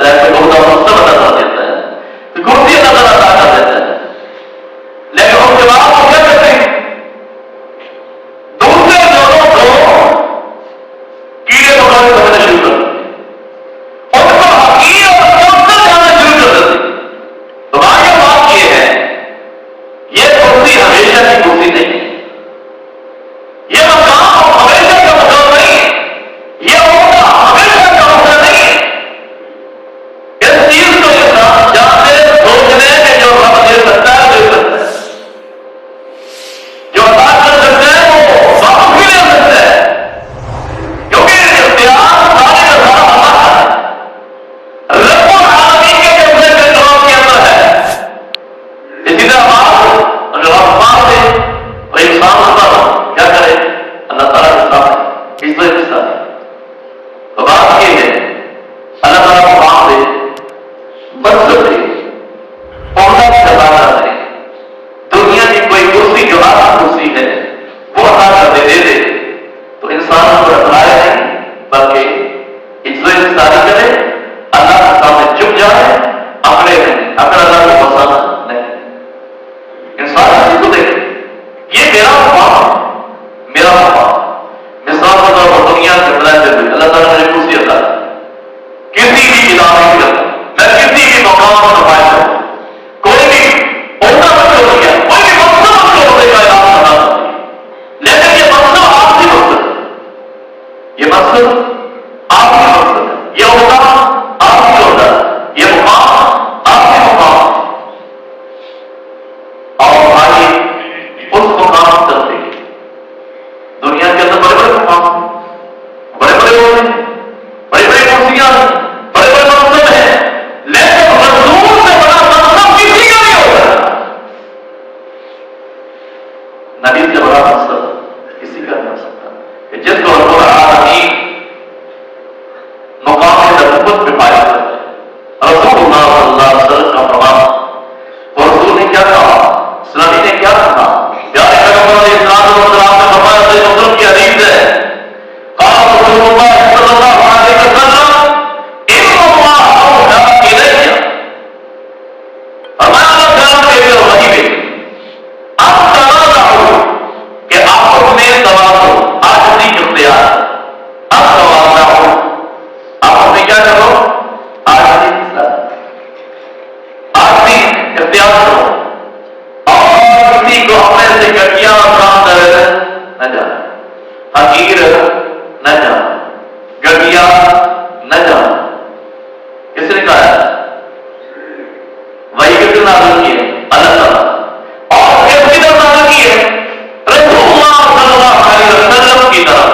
ظاہر سے بہت مقصد ادا کر دیتا ہے، تو کرسی نظر ادا کر دیتا ہے، لیکن اس کے بعد وہ کیا کرتے ہیں؟ دوسرے لوگوں کو کیڑے مکوڑے سمجھنا شروع کر دیتے ہیں، ان کو حقیر اور مقصد جانا شروع کر دیتے ہیں۔ تو آگے بات یہ ہے، یہ کرسی ہمیشہ کی کرسی نہیں ہے، یہ مقام ہمیشہ کا مقام نہیں ہے، یہ عہدہ ہمیشہ کا عہدہ نہیں ہے۔ اس چیز کو انسان جاننے سوچنے کہ جو رب دے سکتا ہے دے سکتا ہے، جو عطا کر سکتا ہے وہ واپس بھی لے سکتا ہے، کیونکہ اختیار سارے کا سارا اللہ کا ہے، رب العالمین کے قبضے کے نظام کے اندر ہے۔ اسی طرح بات اگر آسمان سے اور انسان پر کیا کرے، اللہ تعالیٰ کے سامنے عزت کے ساتھ، تو بات یہ ہے اللہ تعالیٰ کو کام دے، مقصد دے، عہدہ کی عطا دے، دنیا کی کوئی کرسی جو اعلیٰ کرسی ہے وہ عطا کر دے دے تو انسان کو اپنائے نہیں بلکہ عزت کی ساری کرے، اللہ کے سامنے چپ جائے، اکڑے نہیں، اکڑ اللہ کو پسند نہیں۔ انسان اسی کو دیکھے، یہ میرا مقام ہے، میرا مقام۔ مثال کے طور پر دنیا کے بلائے ہوئے اللہ تعالیٰ نے کرسی عطا کی، کسی بھی ادارے کی عطا، میں کسی بھی مقام پر نمائش کروں، کوئی بھی عہدہ مجھے ہو گیا، کوئی بھی مقصد مجھے ہونے کا اعلان کرنا چاہیے، لیکن یہ مقصد آپ کی مقصد ہے، یہ مقصد آپ کی مقصد ہے، یہ عہدہ آپ کی عہدہ ہے، یہ مقام آپ کے مقام ہے۔ اور آئیے اس مقام چلتے ہیں۔ دنیا کے اندر بڑے بڑے مقام ہیں، بڑے بڑے عہدے ہیں، بڑی بڑی کرسیاں ہیں، بڑے بڑے منصب ہیں، لیکن رسول سے بڑا منصب کسی کا نہیں ہوتا، نبی سے بڑا منصب کسی کا نہیں ہو سکتا، کہ جس کو رب العالمین مقام نبوت پہ پایا کرتا ہے۔ رسول اللہ صلی اللہ علیہ وسلم کا فرمان، وہ رسول نے کیا کہا، اسلامی نے کیا کہا، پیارے پیغمبر علیہ السلام نے فرمایا، صحیح مسلم کی حدیث ہے، قال رسول اللہ صلی اللہ علیہ وسلم ان اللہ اوحی الی، فرمایا اللہ تعالیٰ نے میرے وحی بھیجی، اب تواضعوا کہ آپ میں تواضع عاجزی اختیار، اب تواضعوا آپ میں کیا کرو، عاجزی کے ساتھ عاجزی اختیار کرو، اور کسی کو اپنے سے گٹیا اور کام کر نہ جانا، حقیر نہ جانا، گٹیا نہ جانا۔ کس نے کہا ہے؟ وہی کس نے نازل کی ہے؟ اللہ تعالیٰ۔ اور کس کی طرف نازل کی ہے؟ رسول اللہ صلی اللہ علیہ وسلم کی طرف۔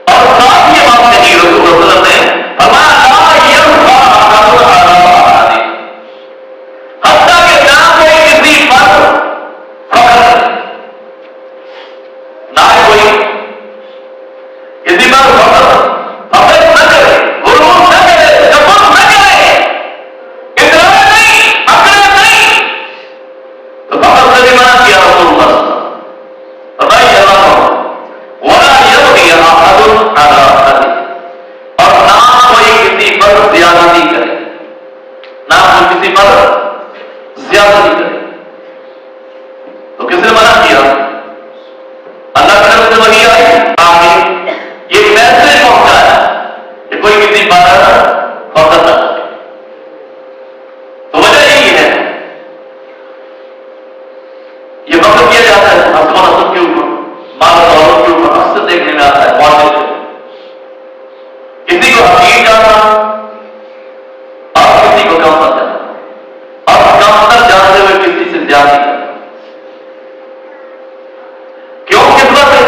اور ساتھ یہ بات کہی رسول اللہ صلی اللہ علیہ وسلم نے، فرمایا لا یرفع احد علی احد، حتیٰ کہ نہ کوئی کسی پر فخر، نہ کوئی کسی پر فخر نہ کرے، غرور نہ کرے، تکبر نہ کرے، اترانے نہیں، اکڑے نہیں۔ تو فخر سے بھی منع کیا رسول اللہ صلی اللہ علیہ وسلم، فرمایا اللہ ولا یبغی احد علی احد، اور نہ کوئی کسی پر زیادتی کرے، نہ کوئی کسی پر زیادتی کرے۔ تو کس نے منع کیا؟ اللہ کی طرف سے وحی آئی، آگے یہ میسج پہنچا ہے کہ کوئی کسی پر فخر نہ کرے۔ تو وجہ یہی ہے، یہ فخر کیا جاتا ہے حسب و نسب کے اوپر، مال و دولت کے اوپر، اکثر دیکھنے میں آتا ہے معاشرے میں، کسی کو حقیر جاننا اور کسی کو کم نہ جاننا، اور کم تر جانتے ہوئے کسی سے زیادہ کرنا۔ کیوں؟ کس وجہ؟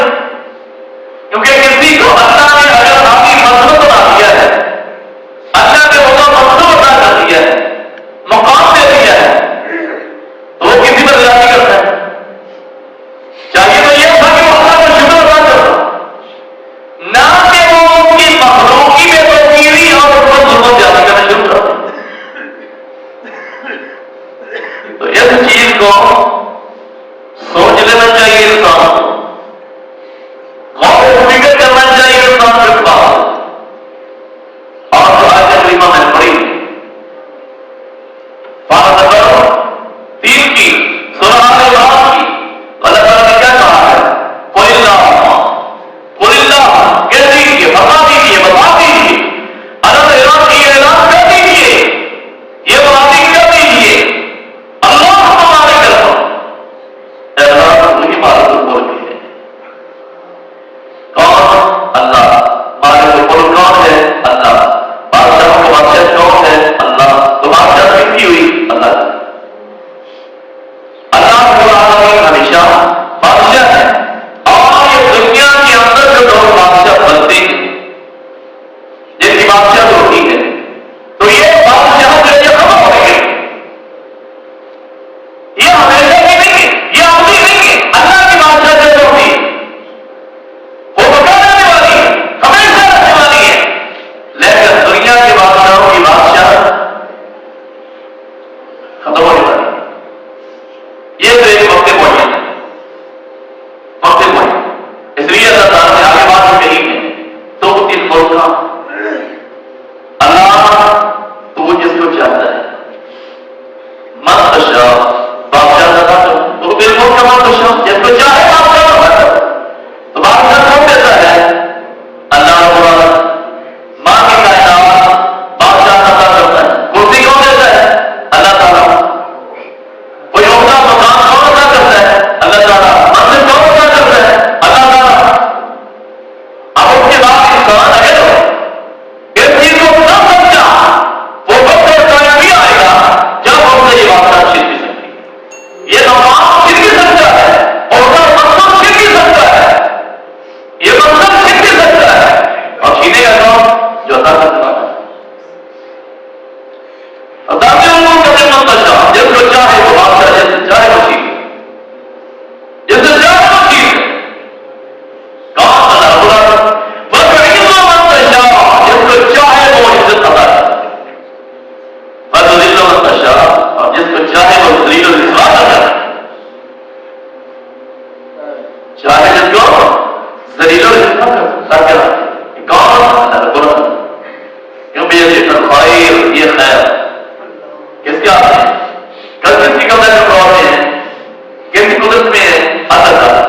کیونکہ کسی کو اللہ نے اگر آپ کی منصب بنا دیا ہے، اللہ نے وہ منصب ادا کر دیا ہے، مقام دے دیا ہے، تو وہ کسی پر زیادتی کرتا ہے۔ چاہیے تو یہ تھا کہ وہ اللہ کا شکر ادا کرتا، نہ کہ وہ ان کی مخلوقی میں توقیری اور ان پر ظلم زیادہ کرنا شروع کرتا۔ تو اس چیز کو سوچ لینا چاہیے، انسان غور و فکر کرنا چاہیے یہ خیر کس کے ہاتھ میں؟ کل کسی کا پاور میں ہے، کسی قدرت میں ہے؟ اللہ تعالیٰ.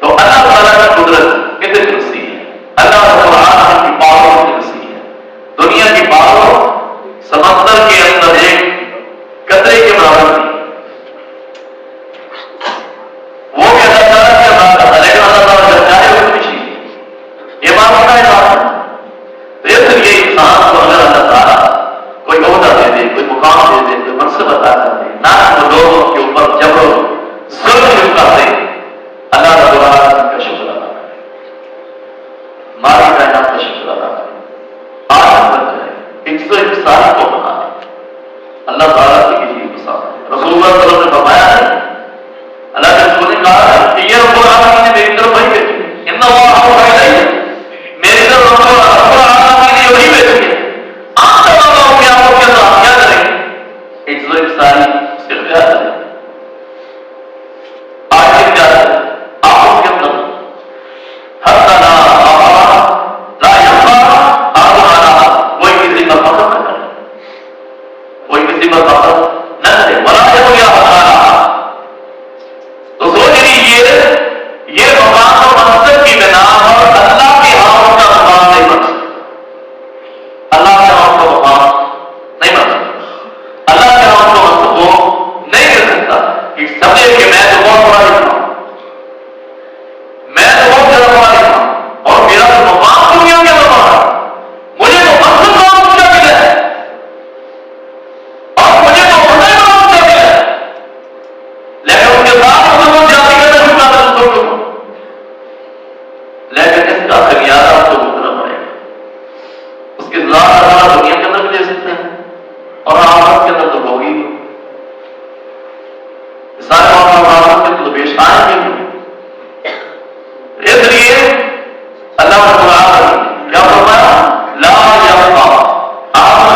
تو اللہ تعالیٰ کی قدرت کتنی وسیع ہے، اللہ تعالیٰ کی پاور کتنی وسیع ہے. دنیا کی پاور سمندر کے اندر ایک قطرے کے برابر تھی. وہ بھی اللہ تعالیٰ کی بات کرتا، لیکن اللہ تعالیٰ جب چاہے وہ کچھ نہیں. یہ بات کا بات ہے. تو اس لیے انسان کو اگر اللہ تعالیٰ کوئی عہدہ دے دے، کوئی مقام دے دے، کوئی منصب عطا کر دے، نہ وہ لوگوں کے اوپر جبر و ظلم کر دے، اللہ رب العالمین کا شکر ادا کرے، ہماری کائنات کا شکر ادا کرے. آج ہم بن جائے 101 کو بنا دے. اللہ تعالیٰ کی یہ مثال ہے. رسول اللہ صلی اللہ علیہ وسلم نے فرمایا ہے، اللہ کے رسول نے کہا ہے کہ یہ رب العالمین نے میری طرف وہی بھیجی، ان اللہ میری طرف رب العالمین نے وہی بھیجی ہے. آپ تمام کے آپ کے اندر کیا کریں گے؟ 101 استغفار کریں. آج کے کیا ہے آپ اس کے اندر ہر طرح کوئی کسی کا فخر نہ کرے، کوئی کسی کا فخر نہ کرے. بلا ہو گیا تو سوچ لیجیے یہ مقام اور منصب کی بنا پر اللہ کے ہاں کا مقام نہیں بن سکتا. اللہ کے ہاں کا مقام نہیں بن سکتا. اللہ کے ہاں کا منصب وہ نہیں کر سکتا کہ سمجھے کہ میں تو بہت بڑا لکھا ہوں، میں تو بہت زیادہ بڑا لکھا ہوں اور میرا تو مقام دنیا کے اندر بڑا ہے، مجھے تو منصب بہت اونچا ملا ہے اور مجھے تو عہدہ بہت اونچا ملا ہے. لیکن اس کے ساتھ جاتی کرنا شکر ادا کروں، لیکن اس کا خمیازہ آپ کو بھگتنا پڑے گا. اس کے ذات اللہ دنیا کے اندر بھی دے سکتے ہیں اور آخرت کے اندر تو ہوگی. سارے معاملات کے تو پیش آئیں گے. اس لیے اللہ رب العالمین کیا فرمایا؟ لا یبقى آخر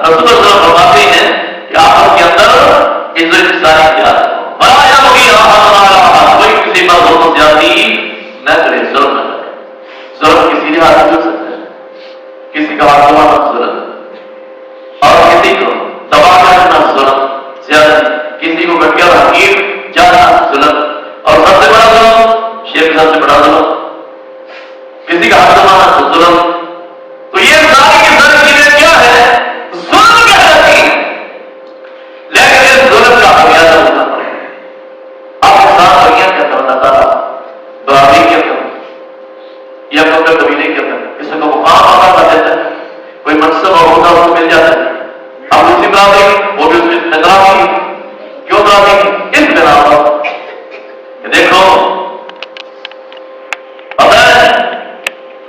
رسول اللہ فرماتے ہیں کہ آخر کے اندر عزت ساری کیا ہے. بلا یبغی آخر کوئی کسی پر ظلم و زیادتی نہ کرے، ظلم نہ کرے. ظلم کسی کے ہاتھ میں سکتا ہے، کسی کا ہاتھ دبانا ظلم اور کسی کو دبا کرنا ظلم زیادتی، کسی کو گٹیا حقیر جانا ظلم اور سب سے بڑا ظلم شیخ سب سے بڑا ظلم کسی کا ہاتھ دبانا ظلم. تو یہ ساری کی ساری چیزیں کیا ہے؟ ظلم کہلاتی ہیں. لیکن اس ظلم کا خمیازہ ہونا پڑے گا. آپ انسان بنیاد کیا کرنا تھا، برابری کیا کرنا یا اپنے قبیلے کیا کرنا، کسی کو مقام عطا کر دیتا ہے، کوئی منصب اور عہدہ اس کو مل جاتا ہے. اب اسی برابری وہ بھی اس میں تکرار کی. کیوں برابری کی؟ اس بنا پر کہ دیکھو اگر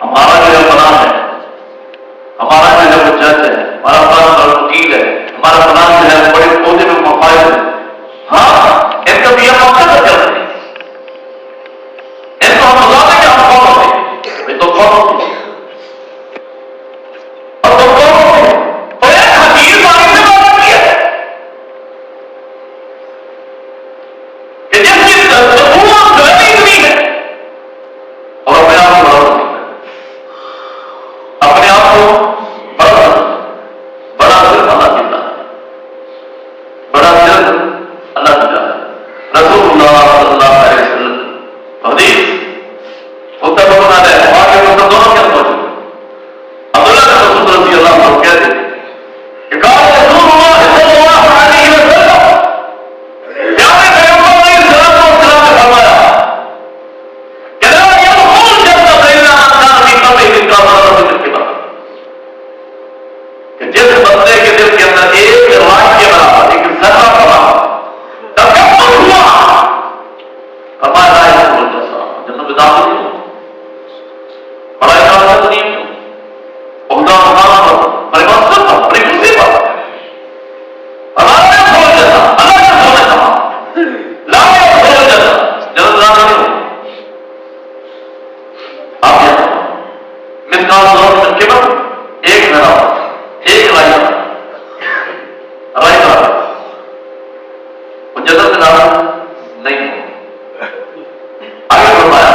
ہمارا جو ہے فلان ہے، ہمارا جو ہے وہ جج ہے، ہمارا فلان وکیل ہے، ہمارا فلان جو ہے بڑے عہدے میں مفائد ہے، ہاں ان کا بھی یہ مقصد ہے چلتے ہیں، ان کو ہم بتاتے ہیں کہ ہم کون ہوتے ہیں. یہ تو کون ہوتے ہیں اور تو کون ہوتے ہیں اور ایک حقیر پانی سے بات کیا ہے کہ جس کی حکومت غلطی ہوئی ہے اور اپنے آپ کو بڑا سمجھتا ہے، اپنے آپ کو بڑا سمجھتا ہے. بڑا صرف اللہ کی ذات ہے، بڑا صرف اللہ کی ذات ہے. رسول اللہ صلی اللہ علیہ وسلم حدیث متفق علیہ آگے مطلب دونوں کے اندر عبداللہ بن مسعود رضی اللہ عنہ کہتے ہیں کہ قال رسول اللہ صلی اللہ علیہ وسلم پیارے پیغمبر علیہ الصلوۃ والسلام نے فرمایا کہ لا يدخل الجنة إلا من كان في قلبه مثقال ذرة من كبر، کہ جس بندے کے دل کے اندر ایک رائی کے برابر ایک ذرہ برابر تکبر ہوا، فرمایا لا يدخل الجنة، جنت میں داخل نہیں ہو. بڑا اعتراض نہیں ہو، عہدہ مقام پر، بڑے منصب پر، بڑی کرسی پر، اللہ نے کھول جاتا، اللہ نے کھولے کہا لا يدخل الجنة، جنت داخل نہیں ہو. آپ کیا مثقال ذرة من کبر، ایک ذرہ، ایک رائی پر وہ جنت میں داخل نہیں ہو. آگے فرمایا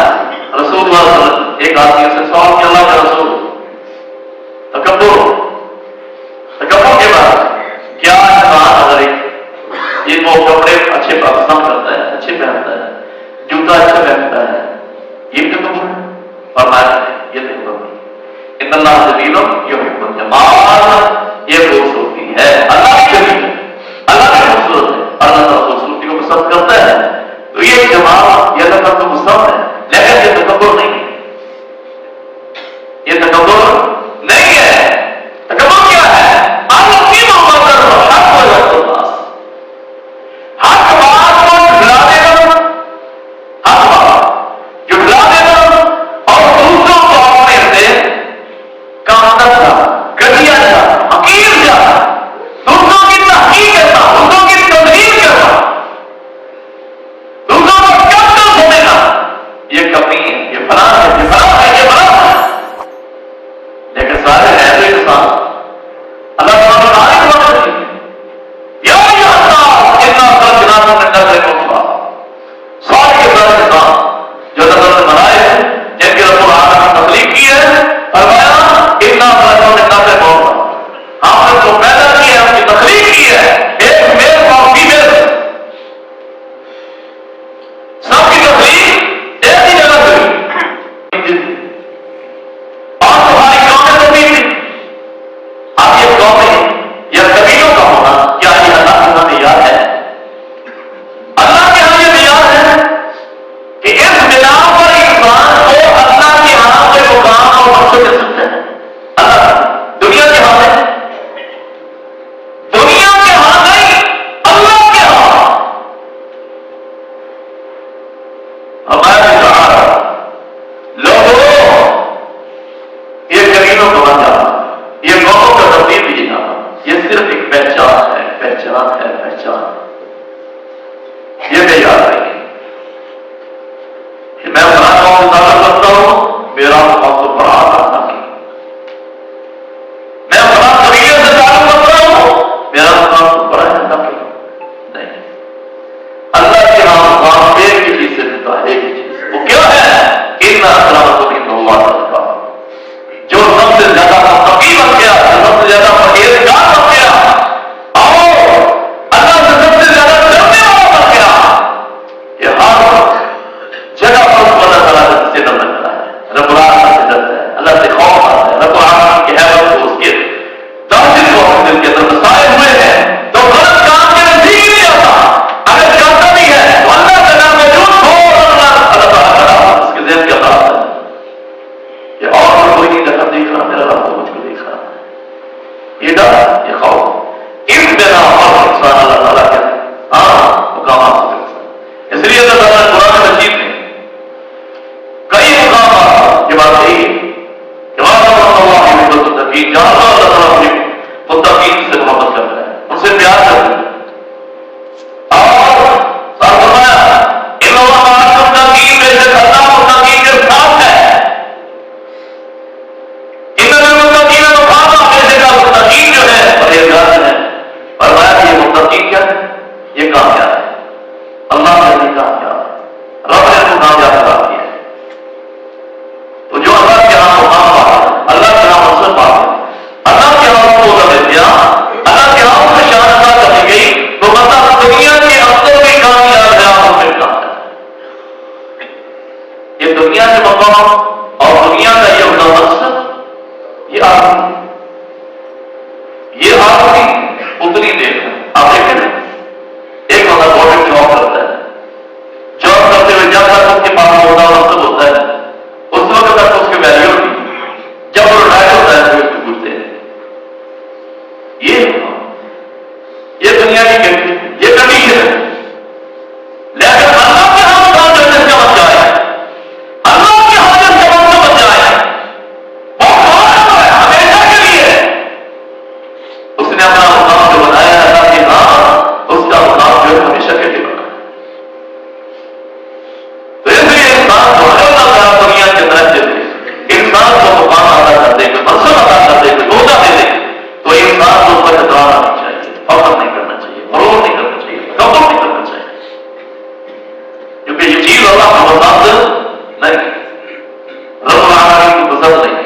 رسول اللہ صلی ایک آدمی سے سوال کیا اللہ کا رسول تکبر کے بعد کیا انسان اگر ایک وہ کپڑے اچھے پسند کرتا ہے، اچھے پہنتا ہے، جوتا اچھا پہنتا ہے، یہ تکبر ہے؟ فرمایا یہ تکبر نہیں، ان اللہ جمیل یحب الجمال، یہ خوبصورتی ہے، اللہ کی جمیل ہے، اللہ کی خوبصورت ہے، اللہ تعالیٰ خوبصورتی کو پسند کرتا ہے، تو یہ جمال یہ اللہ کو پسند ہے، لیکن یہ تکبر نہیں ہے، یہ تکبر نہیں ہے۔ تکبر کیا ہے؟ ہمیشہ پسند نہیں ہے.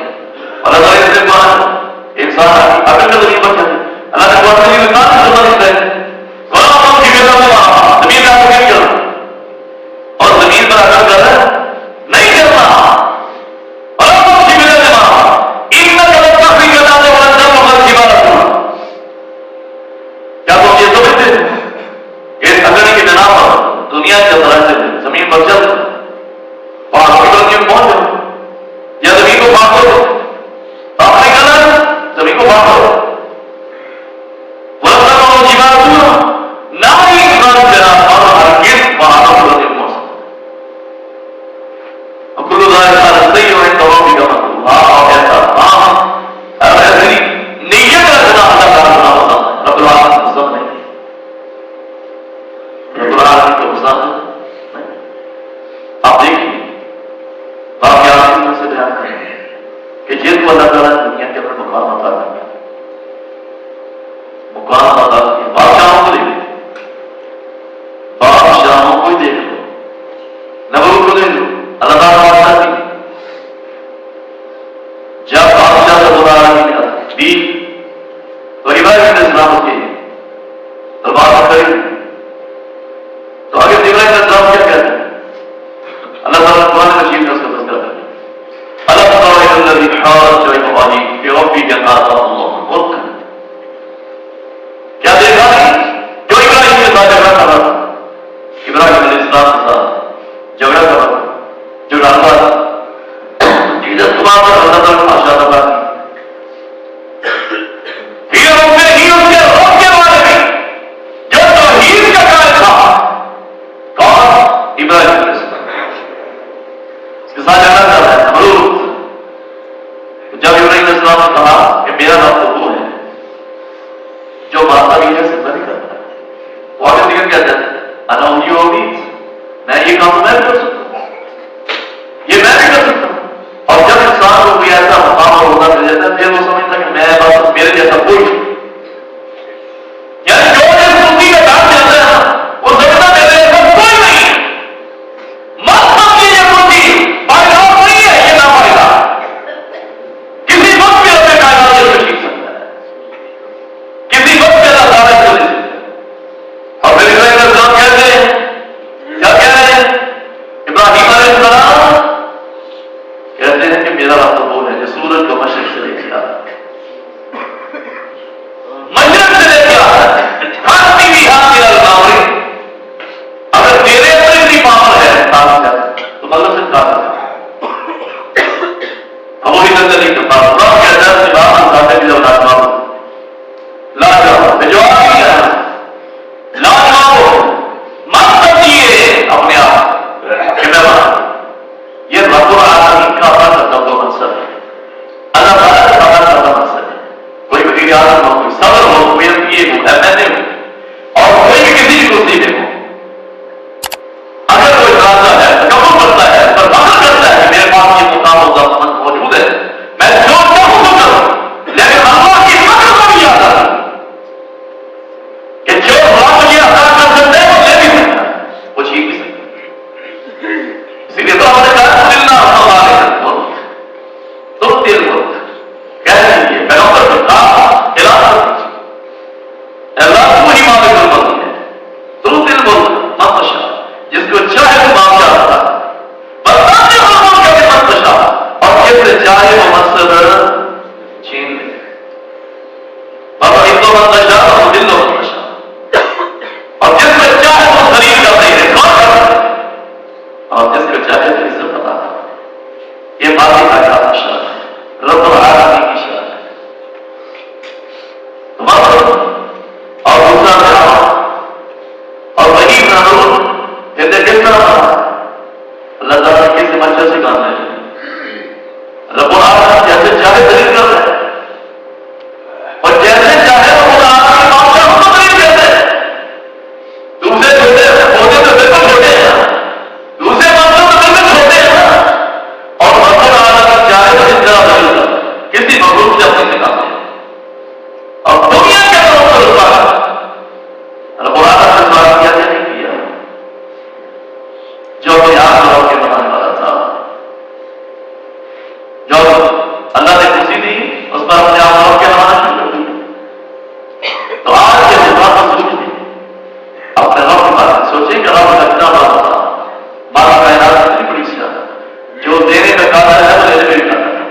اللہ تعالیٰ سے کہا انسان اگر کا زمین بچا ہے اللہ نے کہا کہ انسان سے سنت ہے کون کون کی بیٹا ہوا زمین کا حکم کرنا اور زمین پر عمل کرنا نہیں کرنا. اور کون کی بیٹا ہوا ان میں غلط کا فکر کرنا ہے اور اندر مغل کی بات کرنا. کیا تم یہ سمجھتے ہیں کہ اگر کی بنا پر دنیا کے طرح سے زمین پر چل اور حقیقت میں پہنچ جائے یا زمین کو پاک ہو آپ نے کہا زمین کو پاک ہو ورنہ کی بات سنو نہ ہی انسان جنا اور ہرگز وہاں پر پہنچ سکتا. کل ذالک رستی و توفیق اللہ ایسا ایسی نیت رکھنا اللہ تعالیٰ ہوتا ہے. رب العالمین پسند نہیں رب العالمین کو پسند نہیں. آپ دیکھیے واقعات میں سے بیان کریں کہ جن کو اللہ تعالیٰ نے دنیا کے اندر مقام عطا کیا مقام عطا کیا بادشاہوں کو دیکھ لو بادشاہوں کو ہی دیکھ لو نبوت کو دیکھ لو اللہ تعالیٰ بادشاہ کی جب بادشاہ سے بلا رہی دی تو ابراہیم علیہ السلام کے دربار میں کھڑی تو آگے ابراہیم علیہ السلام کیا کہتے ہیں اللہ تعالیٰ قرآن مجید میں اس کا تذکرہ کرتے ہیں اللہ تعالیٰ الذی حاج ابراہیم فی ربہ ان آتاہ اللہ الملک. کیا دیکھا نہیں جو ابراہیم کے ساتھ جھگڑا کر رہا تھا ابراہیم علیہ السلام کے ساتھ جھگڑا کر رہا تھا جو ڈالتا تھا جب تمہارا پر اللہ تعالیٰ ماشاء اللہ پھر ان میں ہی اس کے روکنے والے بھی جو توحید کا قائل تھا کون ابراہیم علیہ السلام اس کے ساتھ جھگڑا کر رہا ہے نمرود. جب ابراہیم علیہ السلام نے کہا کہ میرا رب تو وہ ہے جو مانتا بھی ہے سجدہ بھی کرتا ہے وہ آگے دیکھ کہتے ہیں انا احیی و امیت میں یہ کام میں بھی کر سکتا ہوں یہ میں بھی کر سکتا ہوں. اور جب انسان کو کوئی ایسا مقام اور ہوتا مل جاتا ہے پھر وہ سمجھتا کہ میں بس میرے جیسا کوئی یعنی جو صوفی کا کام چلتا ہے وہ سمجھتا میرے جیسا کوئی نہیں. مت سمجھیے یہ صوفی پائیدار نہیں ہے یہ نہ پائیدار کسی وقت بھی اپنے کائنات سے سیکھ سکتا ہے کسی وقت بھی اللہ تعالیٰ سے سیکھ سکتا ہے. اور پھر ابراہیم علیہ السلام کہتے ہیں کیا کہہ رہے ہیں ابراہیم علیہ السلام کہتے ہیں کہ میرا رب تو وہ ہے جو سورج کو مشرق سے لے کے آتا ہے مشرق سے لے کے آتا ہے کھانسی بھی ہاتھ میرا لگاؤ اگر تیرے اندر اتنی پاور ہے تو مطلب سے کہا ہم وہی نظر نہیں کرتا اللہ کہتا ہے کہ بات ساتھ بھی جب لاجواب لاجواب جواب نہیں ہے لاجواب مت سمجھیے اپنے آپ کہ میں بات یہ رب العالمین کا اپنا کرتا ہوا منصب ہے. اللہ تعالیٰ کا اپنا کرتا منصب ہے. کوئی وزیر اعظم ہو کوئی صدر ہو کوئی ایم پی اے ہو ایم ایل اے ہو اور کوئی بھی کسی بھی کرسی میں ہو اگر کوئی راستہ ہے قبول کرتا ہے پر فخر کرتا ہے کہ میرے پاس یہ مقام و ضابطہ موجود ہے میں جو چاہوں تو کروں لیکن اللہ کی فخر کو بھی یاد آتا کہ جو رب یہ عطا کر سکتے ہیں وہ لے بھی سکتا ہے وہ چھین بھی سکتا ہے. اسی لیے تو ہم نے کہا تم دل کو کہہ دیجیے پیغمبر کو کہا اعلان اللہ کو ہی مالک الملک ہے تم دل کو مت بشا جس کو چاہے وہ معاف چاہتا بتانے والوں کے بھی مت بشا اور جس سے چاہے وہ منصب چھین لے بابا ان کو مت بشا اور دل کو مت بشا اور جس سے چاہے وہ ذلیل کر رہی ہے کون کر رہی ہے اور جس کو چاہے تو اسے پتا یہ باقی کائنات کی شان ہے رب العالمین کی شان ہے. تمہارا اور دوسرا میں اور وہی قانون جیسے کس طرح اللہ تعالیٰ کس بچے سے کام ہے رب العالمین جیسے چاہے دلیل کر رہے اور جیسے چاہے رب العالمین بادشاہ کو دلیل کرتے ہیں. دوسرے چھوٹے ہوتے تو بالکل چھوٹے ہیں دوسرے بادشاہ تو بالکل چھوٹے ہیں اور رب العالمین چاہے تو اس طرح دلیل کرتے کسی مخلوق سے اپنے سے کام ہے اور دنیا کے لوگوں کو رسوا کرتے رب العالمین نے سوال کیا نہیں کیا جو اپنے آپ کے بنانے والا تھا جو جب اللہ نے خوشی دی اس پر اپنے آپ کو کے نمانا شروع کر دیا. تو آج کے بات کو سوچیں، اپنے رب کے بارے میں سوچیں کہ رب کا کتنا بڑا ہوتا، بات کائنات اتنی بڑی سی جو دینے کا قادر ہے وہ لینے میں قادر ہے،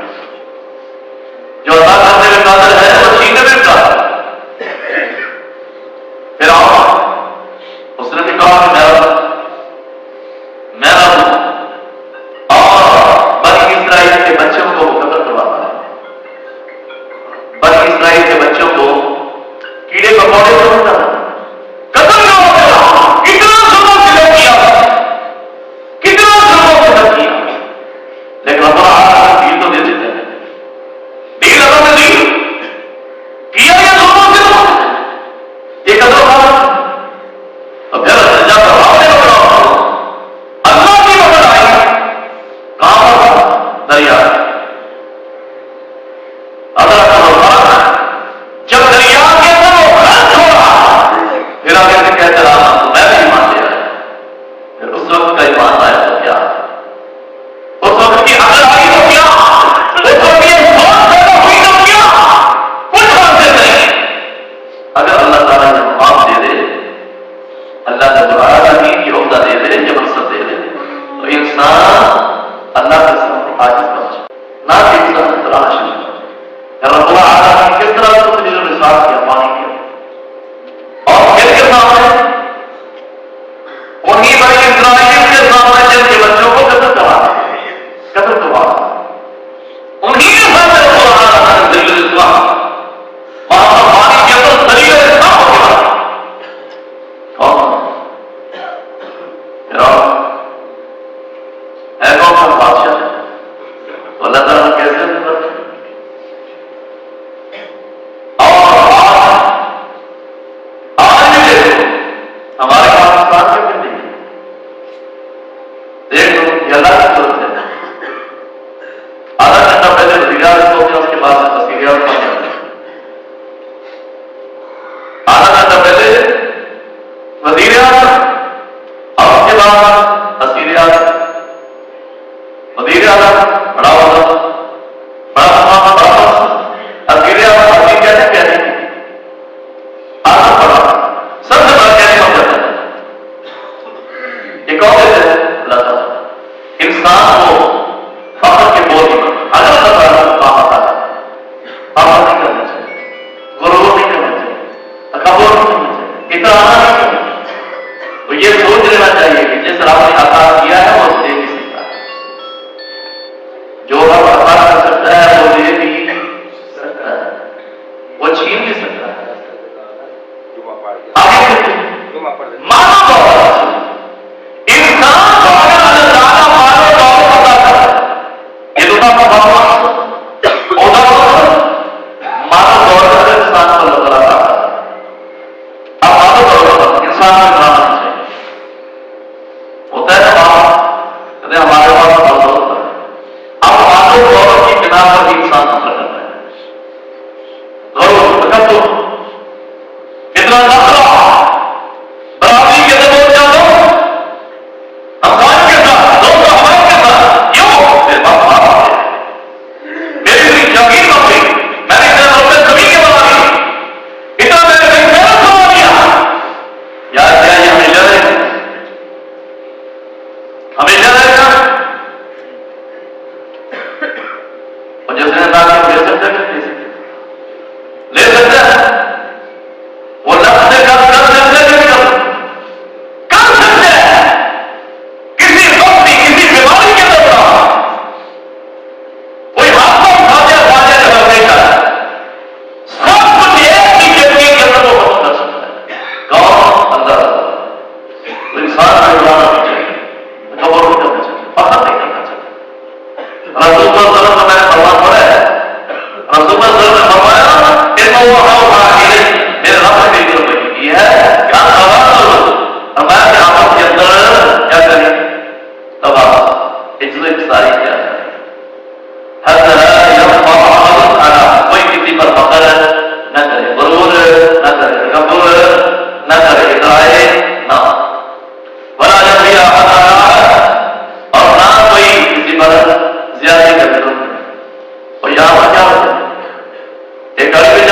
جو عطا کرنے میں قادر ہے وہ چھیننے میں قادر ہے. پھر اس نے بھی کہا کہ میرا ہوں اور بنی اسرائیل کے بچوں کو قتل کرواتا ہے. بنی اسرائیل کے بچوں کو کیڑے مکوڑے سے ہوتا ہے قتل کرواتا. کتنا ظلم سے کیا، کتنا ظلم سے کیا، لیکن اللہ ڈیل تو دے دیتے ہیں. ڈیل اللہ نے دی کیا یہ ظلم سے یہ قتل کرواتا. تو پھر جب اللہ کی مدد آئی کہاں پر دریا جب دریا کے اندر وہ خرچ ہو رہا پھر آگے سے کہہ چلا میں بھی ایمان لے آیا. پھر اس وقت کا ایمان آیا تو کیا، اس وقت کی عقل آئی تو کیا، اس وقت یہ سوچ پیدا ہوئی تو کیا، کچھ حاصل نہیں. اگر اللہ تعالیٰ نے معاف دے دے، اللہ نے دوبارہ نہیں یہ عہدہ دے دے، یہ مقصد دے دے، تو انسان اللہ کے سامنے عاجز پہنچے، نہ کہ انسان تلاش نہیں. رب العالمین کس طرح سے تجھے مثال کیا پانی کیا، اور کس کے سامنے انہی بنی اسرائیل کے سامنے جن کے بچوں کو قتل کروا انہی کے سامنے رب العالمین ذل الاسلام وہاں پر پانی کے اندر ذلیل اسلام ہو گیا. ہے کون سا بادشاہ ہے تو اللہ تعالیٰ نے کیسے ہمارے پاکستان میں بھی نہیں دیکھ لو یہ اللہ کی ضرورت ہے. آدھا گھنٹہ پہلے وزیراعظم ہوتے ہیں اس کے بعد وزیراعظم بن جاتے ہیں. آدھا گھنٹہ پہلے وزیراعظم اور اس کے بعد وزیراعظم بڑا ہوتا بڑا وزیراعظم آدمی کہتے کہتے آدھا بڑا سب سے بڑا کہنے ہو جاتا ہے. یہ کون دیتے ہیں؟ اللہ تعالیٰ. انسان کو فخر کے بول اگر اللہ تعالیٰ کو کہا ہوتا ہے فخر نہیں کرنا چاہیے، غرور نہیں کرنا چاہیے، تکبر نہیں کرنا چاہیے، اترانا نہیں کرنا چاہیے. تو یہ سوچ لینا چاہیے کہ جس رب نے عطا کیا ہے وہ دے بھی سکتا ہے. جو رب عطا کر سکتا ہے وہ دے بھی سکتا ہے، وہ چھین بھی سکتا ہے. مانو انسان کو اگر اللہ تعالیٰ مانو دولت عطا کرے، یہ تو آپ کا مانو دولت انسان کو اللہ تعالیٰ عطا کرے. اب مانو دولت انسان کو بنانا چاہیے. ہوتا ہے نا کہتے ہمارے پاس بہت دولت ہے. اب مانو دولت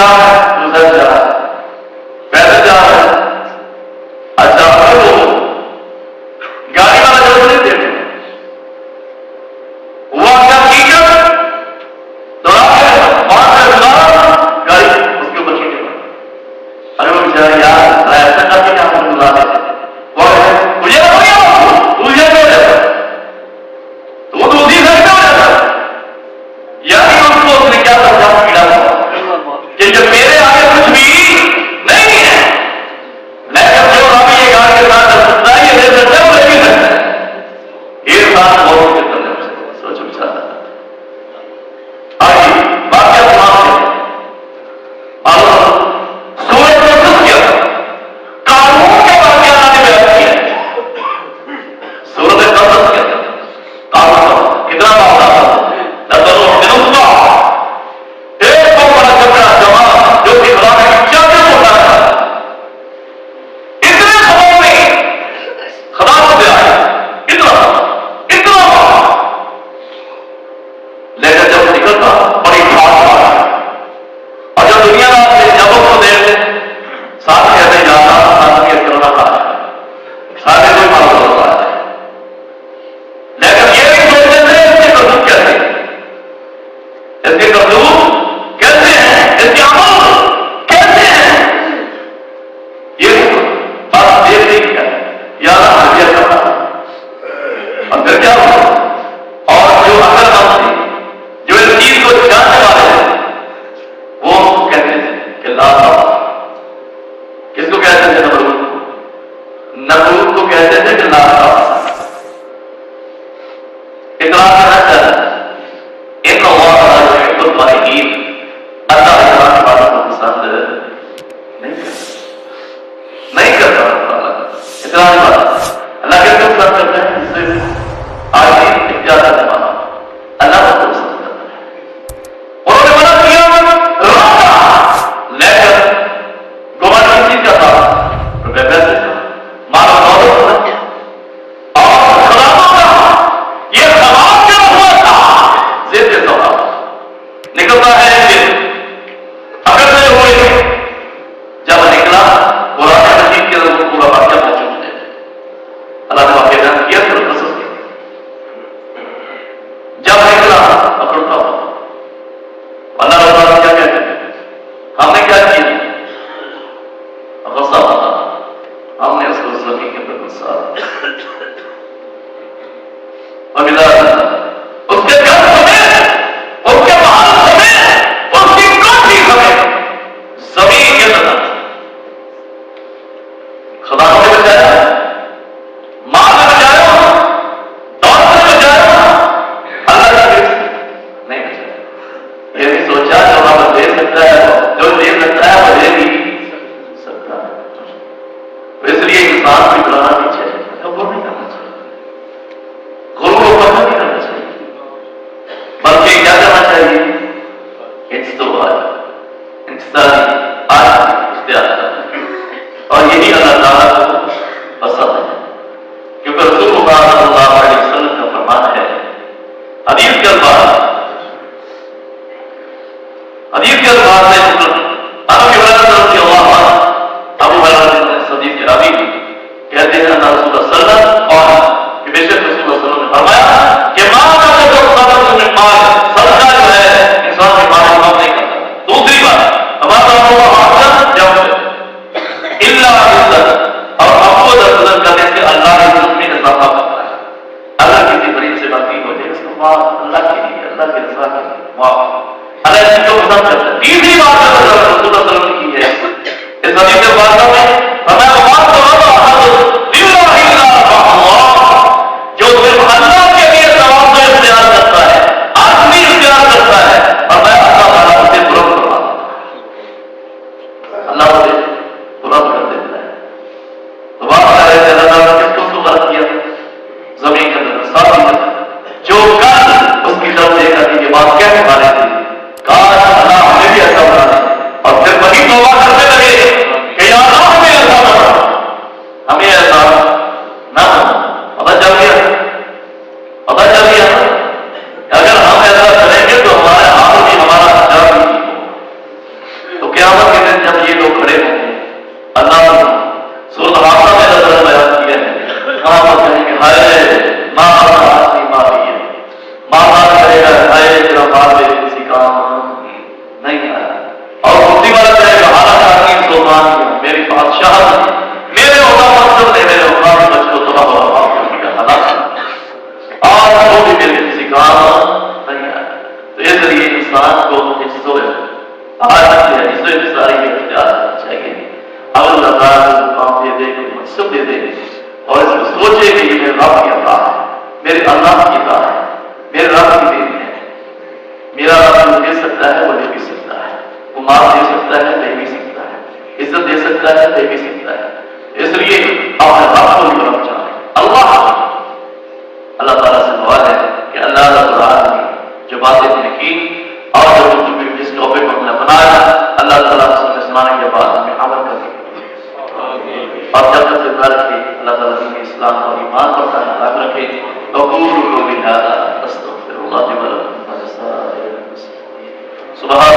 جا رہا ہے ادھر جا رہا ہے پیدل جا رہا ہے اچھا تو گاڑی والا ضرور نہیں دیکھے وہ اپنا ٹیچر دوڑا کے وہاں سے گزارا گاڑی اس کے اوپر کھینچے ارے وہ بیچارہ یار ایسا کر کے ہم گزار دیتے مجھے تجھے کیوں جاتا تو اسی گھر میں ہو جاتا یعنی اس کو اس نے کیا سمجھا پیڑا ہوا کہ جب میرے آگے کچھ بھی نہیں ہے لیکن جو ہم یہ گاڑی کے ساتھ کر سکتا ہے یہ دے سکتا ہے وہ لے بھی سکتا ہے یہ ساتھ بہت فکر کرنے سوچو بچارا آگے بات کیا تمام ہے اور سورج نے کچھ کیا قانون کے واقعات نے بیان کیا سورج نے قصص کیا قانون کتنا معاملہ تھا نظروں دنوں ایک کو بڑا جھگڑا جمع جو کہ خدا نے کیا کیا ہوتا ہے اتنے سموں میں خدا کو دے آیا اتنا لیکن جب نکلتا بڑی خاص بات ہے اور جب دنیا سے جب اس کو دیکھتے ساتھ کہتے جانا ساتھ کے کرنا تھا سارے کوئی معلوم ہوتا ہے لیکن یہ بھی سوچتے تھے اس کے قدوم کیسے اس کے قدوم کیسے ہیں اس کے عمل کیسے ہیں یہ بات دیکھ نہیں کیا یاد حاضر کرنا اور پھر کیا ہوا اور جو اثر نہ تھی جو اس چیز کو جاننے والے ہیں وہ کہتے تھے کہ لا کس کو کہتے تھے نبوت کو کہتے تھے کہ لا اقرار کرنا چاہتا ان اللہ يحب الطاهرين اللہ اقرار والوں کو پسند نہیں کرتا اقرار والا اللہ کے کیوں پسند کرتے ہیں اس سے آج اجازت ہے اللہ کو پسند کرتا ہے انہوں نے منع کیا روکا لیکن گمان کسی کا تھا روپے پیسے کا مال دولت کا اور خلافوں کا یہ خلاف کیا ہوا تھا زیر کے سوال نکلتا ہے کہ اگر سے ہوئے جب نکلا قرآن مجید کے اندر پورا واقعہ موجود ہے اللہ نے واقعہ بیان کیا پھر قصص کیا جب نکلا پکڑتا ہوا اللہ تعالیٰ کیا کہتے ہیں ہم نے کیا کیا غصہ ہوتا ہم نے اس کو زمین کے پر غصہ اس کے گھر سمیت اس کے محل سمیت اس کی کوٹھی سمیت زمین کے اندر خدا نے بچایا ماں نے بچایا دولت نے بچایا اللہ نے نہیں بچایا یہ بھی سوچا جو ہم دے سکتا ہے جو دے سکتا ہے وہ دے بھی سکتا ہے اس لیے انسان کو بلانا نہیں چاہیے غرور نہیں کرنا چاہیے غرور و فخر نہیں کرنا چاہیے بلکہ کیا کرنا چاہیے اختیار اور یہی اللہ تعالیٰ کو پسند ہے کیونکہ رسول اللہ صلی اللہ علیہ وسلم کا فرمان ہے حدیث کے الفاظ میں ابو ہریرہ صدیق کے راوی کہتے ہیں کہ رسول اللہ صلی اللہ علیہ وسلم اور کہ بے شک رسول اللہ صلی اللہ علیہ وسلم نے فرمایا کہ ماں کا جو صدقہ من مال صدقہ جو ہے انسان کے مال کو نہیں کرتا دوسری بات ہمارا اللہ حاضر جب الا عزت اور ابو عزت کرنے سے اللہ کی عزت میں اضافہ کرتا ہے اللہ کسی غریب سے باقی ہو جائے اس کو معاف اللہ کے لیے اللہ کے رضا کے لیے معاف اللہ اس کو پسند کرتا ہے تیسری بات رسول اللہ صلی اللہ علیہ وسلم کی ہے اس حدیث کے بعد میں ہمیں بات کرو جو صرف اللہ کے لیے ثواب کو اختیار کرتا ہے آدمی اختیار کرتا ہے اور میں اللہ تعالیٰ اسے ترنت کروا دیتا ہے اللہ اسے ترنت کر دیتا ہے تو بات کرے تھے اللہ تعالیٰ نے کس کو غلط کیا زمین کے اندر صاف جو کل اس کی طرف سے کرتی یہ بات کہنے والے تھے کاش اللہ ہمیں بھی ایسا بنا دے اور پھر وہی توبہ کرنے لگے کہ یا اللہ ہمیں ایسا بنا انسان کو حصوں انتظاری میں اختیار کرنا چاہیے. اب اللہ تعالیٰ کو کام دے دے, کوئی مقصد دے دے اور اس کو سوچے کہ یہ میرے رب کی عطا ہے, میرے اللہ کی عطا ہے, میرے رب کی دین ہے. میرا رب جو دے سکتا ہے وہ دے بھی سکتا ہے, وہ مال دے سکتا ہے دے بھی سکتا ہے, عزت دے سکتا ہے دے بھی سکتا ہے. اس لیے اپنے رب کو بھی طرف جائیں. اللہ تعالیٰ سے دعا ہے کہ اللہ تعالیٰ نے جو باتیں ہم نے کی اور جس ٹاپک کو ہم نے بنایا, اللہ تعالیٰ سے سنانے کے بعد ہمیں عمل کر کے اور جب تک زندہ رکھے. اللہ تعالیٰ دین اسلام اور ایمان پر قائم رکھے. اقول قولی ھذا استغفر اللہ لي ولکم ولسائر المسلمین. سبحان